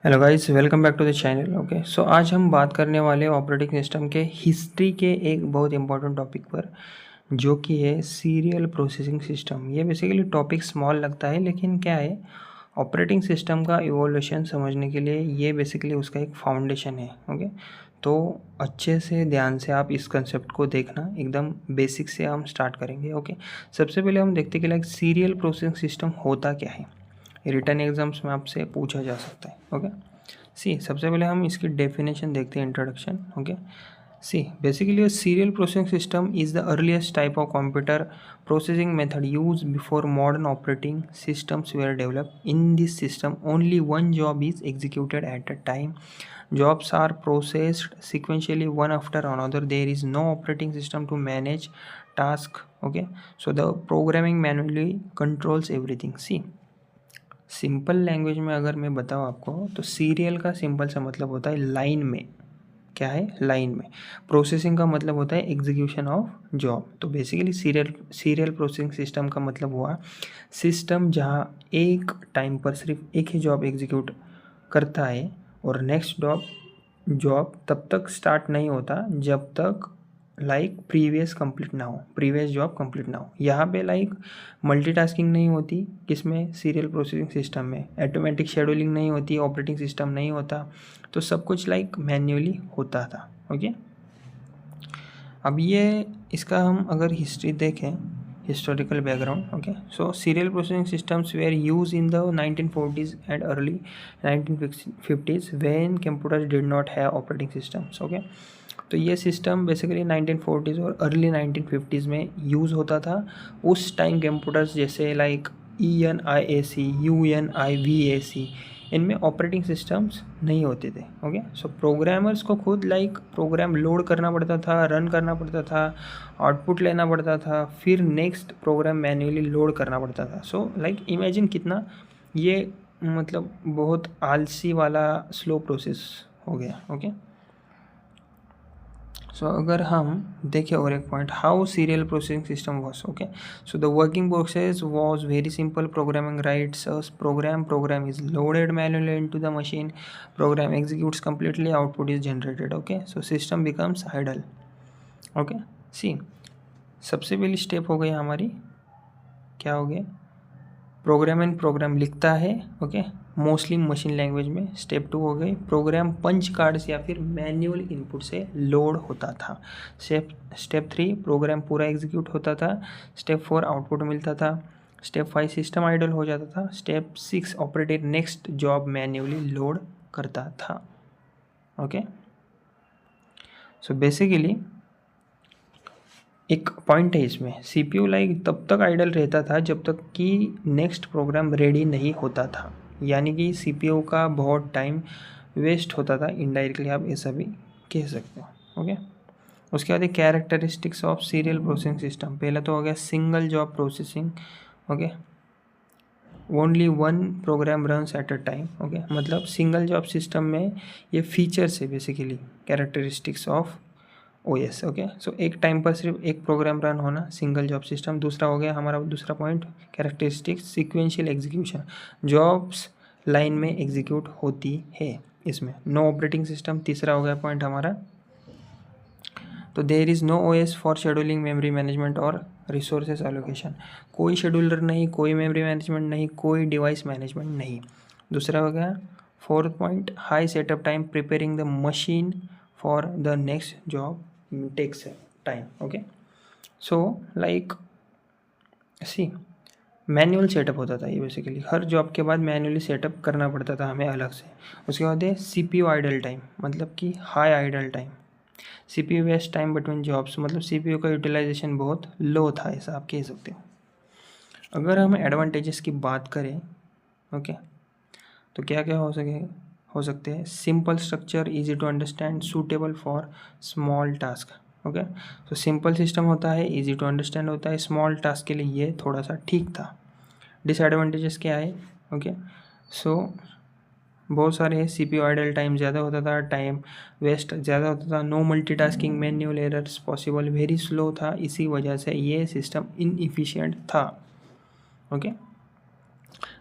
Hello guys, welcome back to the channel. Okay, so आज हम बात करने वाले ऑपरेटिंग सिस्टम के हिस्ट्री के एक बहुत इंपॉर्टेंट टॉपिक पर, जो कि है सीरियल प्रोसेसिंग सिस्टम। ये बेसिकली टॉपिक स्मॉल लगता है, लेकिन क्या है, ऑपरेटिंग सिस्टम का इवोल्यूशन समझने के लिए ये बेसिकली उसका एक फाउंडेशन है। ओके, तो अच्छे से ध्यान से आप इस कंसेप्ट को देखना, एकदम बेसिक से हम स्टार्ट करेंगे। ओके, सबसे पहले हम देखते हैं कि लाइक सीरियल प्रोसेसिंग सिस्टम होता क्या है। रिटर्न एग्जाम्स में आपसे पूछा जा सकता है। ओके, सी सबसे पहले हम इसकी डेफिनेशन देखते हैं, introduction. Okay, see basically serial processing system is the earliest type of computer processing method used before modern operating systems were developed. In this system, only one job is executed at a time. Jobs are processed sequentially one after another. There is no operating system to manage task. Okay, so the programming manually controls everything. See, simple language में अगर मैं बताऊँ आपको, तो serial का simple सा मतलब होता है लाइन में। क्या है? लाइन में। प्रोसेसिंग का मतलब होता है एग्जीक्यूशन ऑफ जॉब। तो बेसिकली सीरियल प्रोसेसिंग सिस्टम का मतलब हुआ सिस्टम जहाँ एक टाइम पर सिर्फ एक ही जॉब एग्जीक्यूट करता है, और नेक्स्ट जॉब तब तक स्टार्ट नहीं होता जब तक प्रीवियस जॉब कंप्लीट ना हो। यहाँ पे मल्टीटास्किंग नहीं होती, किसमें? सीरियल प्रोसेसिंग सिस्टम में। ऑटोमेटिक शेड्यूलिंग नहीं होती, ऑपरेटिंग सिस्टम नहीं होता, तो सब कुछ मैन्युअली होता था। ओके, अब ये इसका हम अगर हिस्ट्री देखें, historical background. Okay, so serial processing systems were use in the 1940s and early 1950s when computers did not have operating systems. Okay, तो ये सिस्टम बेसिकली 1940s और अर्ली 1950s में यूज़ होता था। उस टाइम कंप्यूटर्स जैसे ENIAC, UNIVAC, इनमें operating systems नहीं होते थे। ओके, सो प्रोग्रामर्स को खुद प्रोग्राम लोड करना पड़ता था, रन करना पड़ता था, आउटपुट लेना पड़ता था, फिर नेक्स्ट प्रोग्राम मैन्युअली लोड करना पड़ता था। सो इमेजिन कितना ये बहुत आलसी वाला स्लो प्रोसेस हो गया। ओके, सो अगर हम देखें और एक point, how serial processing system was. Okay, so the working process was very simple. Programming rights program is loaded manually into the machine, program executes completely, output is generated. Okay, so system becomes idle. Okay, सी सबसे पहली step हो गई हमारी, क्या हो गया? Programme लिखता है। ओके, मोस्टली मशीन लैंग्वेज में। स्टेप 2 हो गई, प्रोग्राम पंच कार्ड्स या फिर मैनुअल इनपुट से लोड होता था। स्टेप 3, प्रोग्राम पूरा एग्जीक्यूट होता था। स्टेप 4, आउटपुट मिलता था। स्टेप 5, सिस्टम आइडल हो जाता था। Step 6, operator next job manually load करता था। ओके, सो बेसिकली एक पॉइंट है इसमें, CPU तब तक आइडल रहता था जब तक कि नेक्स्ट प्रोग्राम रेडी नहीं होता था, यानी कि CPU का बहुत टाइम वेस्ट होता था। इनडायरेक्टली आप ऐसा भी कह सकते हो। ओके, उसके बाद characteristics of serial processing system. पहला तो हो गया single job processing. Okay, only one program runs at a time. Okay, मतलब सिंगल जॉब सिस्टम में ये फीचर्स है basically, characteristics of OS। Okay, so एक टाइम पर सिर्फ एक प्रोग्राम रन होना, सिंगल जॉब सिस्टम। दूसरा हो गया हमारा दूसरा point, characteristics sequential execution, jobs line में एग्जीक्यूट होती है इसमें। नो ऑपरेटिंग सिस्टम, तीसरा हो गया पॉइंट हमारा। तो there is no OS for scheduling, memory management और रिसोर्सेज एलोकेशन। कोई शेड्यूलर नहीं, कोई मेमोरी मैनेजमेंट नहीं, कोई डिवाइस मैनेजमेंट नहीं। दूसरा हो गया fourth point, high setup time, preparing the machine for the next job takes time. Okay, so see manual setup होता था ये बेसिकली, हर जॉब के बाद मैनुअली सेटअप करना पड़ता था हमें अलग से। उसके बाद है CPU आइडल टाइम, मतलब कि high idle time. CPU waste time between jobs, मतलब CPU का यूटिलाइजेशन बहुत लो था, ऐसा आप कह सकते हो। अगर हम एडवांटेजेस की बात करें, ओके, तो क्या क्या हो सकते हैं? Simple structure, easy to understand, suitable for small task. Okay, तो सिंपल सिस्टम होता है, इजी टू अंडरस्टैंड होता है, स्मॉल टास्क के लिए ये थोड़ा सा ठीक था। डिसएडवांटेजेस क्या है? ओके, सो बहुत सारे हैं। CPU आइडल टाइम ज़्यादा होता था, टाइम वेस्ट ज़्यादा होता था, no multitasking, manual errors possible, very slow था, इसी वजह से ये सिस्टम इनएफिशिएंट था। ओके,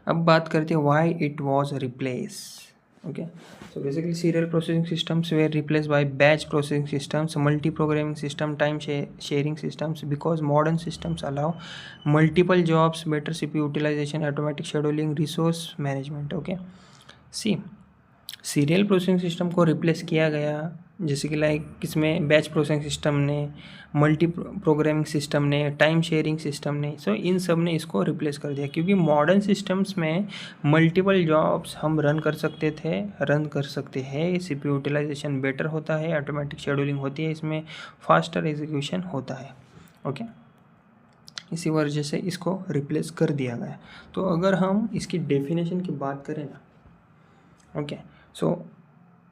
अब बात करते हैं why it was replace. Okay, so basically serial processing systems were replaced by batch processing systems, multi-programming system, sharing systems, because modern systems allow multiple jobs, better CPU utilization, automatic scheduling, resource management. Okay, see, serial processing system को replace किया गया, जैसे कि like किसमें, batch processing system ने, multi programming system ने, time sharing system ने, सो इन सब ने इसको रिप्लेस कर दिया, क्योंकि मॉडर्न सिस्टम्स में मल्टीपल जॉब्स हम रन कर सकते हैं, सीपीयू यूटिलाइजेशन बेटर होता है, ऑटोमेटिक शेड्यूलिंग होती है, इसमें फास्टर एग्जीक्यूशन होता है। ओके, इसी वजह से इसको रिप्लेस कर दिया गया। तो अगर हम इसकी डेफिनेशन की बात करें ना, ओके, सो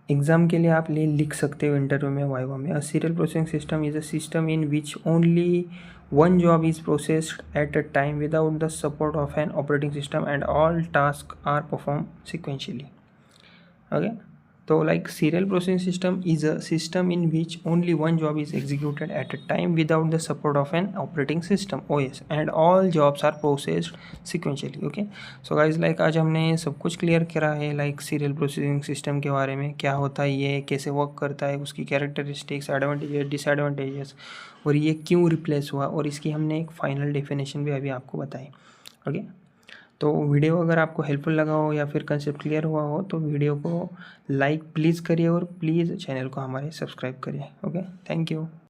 एग्ज़ाम के लिए आप लिख सकते हो इंटरव्यू में, वाइवा में, a serial processing system is a system in which only one job is processed at a time without the support of an operating system and all task are perform sequentially. Okay, तो like serial processing system is a system in which only one job is executed at a time without the support of an operating system, OS, and all jobs are processed sequentially. Okay, so guys, like आज हमने सब कुछ clear करा है, like serial processing system के बारे में, क्या होता है ये, कैसे वर्क करता है, उसकी कैरेक्टरिस्टिक्स, एडवांटेजेस, डिसएडवांटेजेस, और ये क्यों रिप्लेस हुआ, और इसकी हमने एक फाइनल डेफिनेशन भी अभी आपको बताई। ओके, तो वीडियो अगर आपको हेल्पफुल लगा हो या फिर कंसेप्ट क्लियर हुआ हो तो वीडियो को लाइक प्लीज़ करिए और प्लीज़ चैनल को हमारे सब्सक्राइब करिए। Okay, thank you.